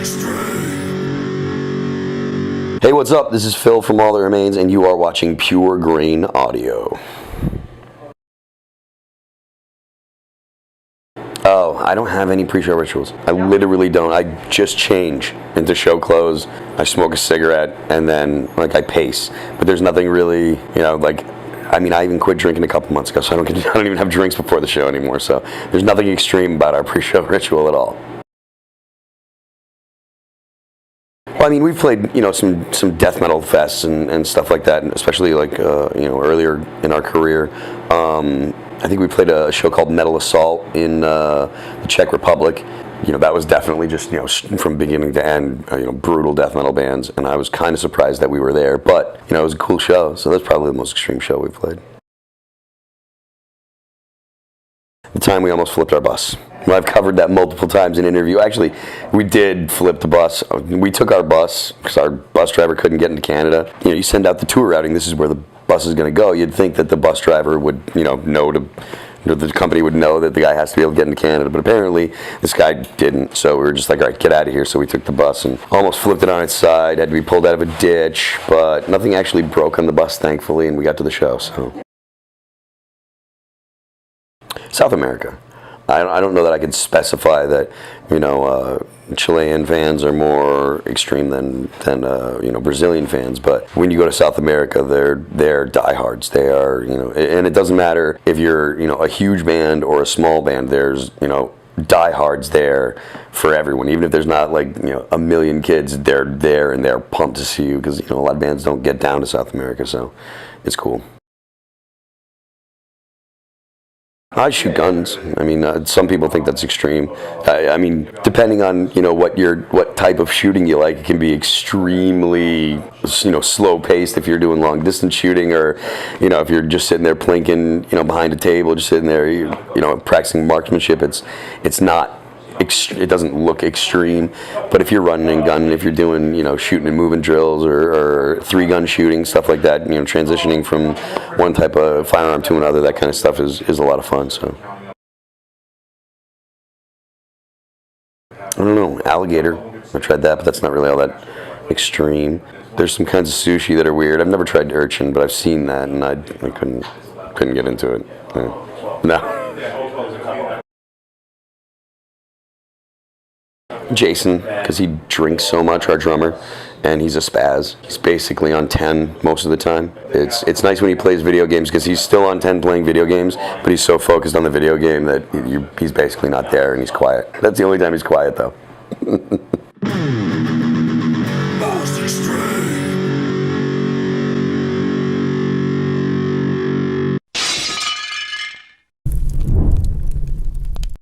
Hey, what's up? This is Phil from All That Remains, and you are watching Pure Grain Audio. Oh, I don't have any pre-show rituals. I literally don't. I just change into show clothes, I smoke a cigarette, and then, like, I pace. But there's nothing really, you know, like, I mean, I even quit drinking a couple months ago, so I don't even have drinks before the show anymore. So there's nothing extreme about our pre-show ritual at all. Well, I mean, we've played, you know, some death metal fests and stuff like that, especially like, you know, earlier in our career. I think we played a show called Metal Assault in the Czech Republic. You know, that was definitely just, you know, from beginning to end, you know, brutal death metal bands, and I was kind of surprised that we were there. But, you know, it was a cool show, so that's probably the most extreme show we played. The time we almost flipped our bus. Well, I've covered that multiple times in interview. Actually, we did flip the bus. We took our bus because our bus driver couldn't get into Canada. You know, you send out the tour routing. This is where the bus is going to go. You'd think that the bus driver would, you know the company would know that the guy has to be able to get into Canada. But apparently, this guy didn't. So we were just like, all right, get out of here. So we took the bus and almost flipped it on its side. Had to be pulled out of a ditch. But nothing actually broke on the bus, thankfully, and we got to the show. So South America. I don't know that I could specify that, you know, Chilean fans are more extreme than you know, Brazilian fans. But when you go to South America, they're diehards. They are, you know, and it doesn't matter if you're, you know, a huge band or a small band. There's, you know, diehards there for everyone. Even if there's not, like, you know, a million kids, they're there and they're pumped to see you because, you know, a lot of bands don't get down to South America, so it's cool. I shoot guns. I mean, some people think that's extreme. I mean, depending on, you know, what type of shooting you like, it can be extremely, you know, slow paced if you're doing long distance shooting, or, you know, if you're just sitting there plinking, you know, behind a table, just sitting there, you know, practicing marksmanship. It's not. It doesn't look extreme, but if you're running and gunning, if you're doing, you know, shooting and moving drills or 3-gun shooting, stuff like that, you know, transitioning from one type of firearm to another, that kind of stuff is a lot of fun. So I don't know, alligator. I tried that, but that's not really all that extreme. There's some kinds of sushi that are weird. I've never tried urchin, but I've seen that, and I couldn't get into it. No. Jason, because he drinks so much, our drummer, and he's a spaz. He's basically on 10 most of the time. It's nice when he plays video games because he's still on 10 playing video games, but he's so focused on the video game that he's basically not there and he's quiet. That's the only time he's quiet, though.